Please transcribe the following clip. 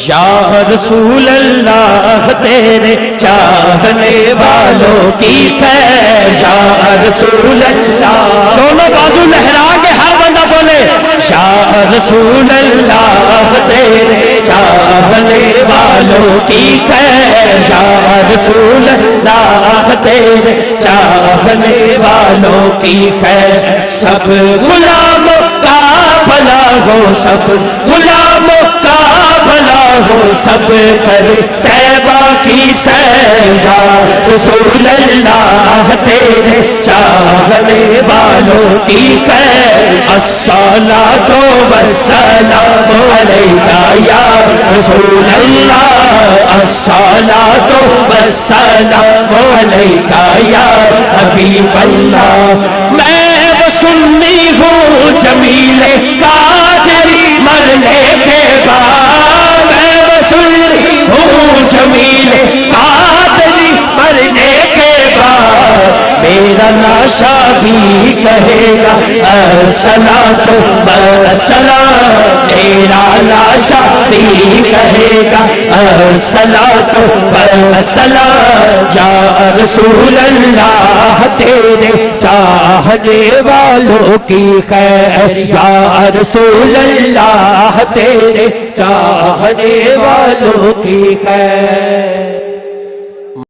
یا رسول اللہ تیرے چاہنے والوں کی خیر، یا رسول اللہ، دونوں بازو لہرا کے ہر بندہ بولے یا رسول اللہ تیرے چاہنے والوں کی خیر، یا رسول اللہ تیرے چاہنے والوں کی خیر، سب غلاموں کا بھلا ہو، سب غلاموں کا بھلا ہو، سب کر طیبہ کی سیر، یا رسول اللہ تیرے چاہنے والوں کی خیر، الصلاۃ والسلام علیکہ یا رسول اللہ، الصلاۃ والسلام علیکہ یا حبیب اللہ، میں وہ سنی ہوں جمیل قادری مرنے کے بعد، میں وہ سنی ہوں جمیل قادری مرنے کے بعد، میرا لاشا بھی کہے گا الصلاۃ والسلام، میرا لاشا بھی کہے گا الصلاۃ والسلام، یا رسول اللہ تیرے چاہنے والوں کی خیر، یا رسول اللہ تیرے چاہنے والوں کی خیر۔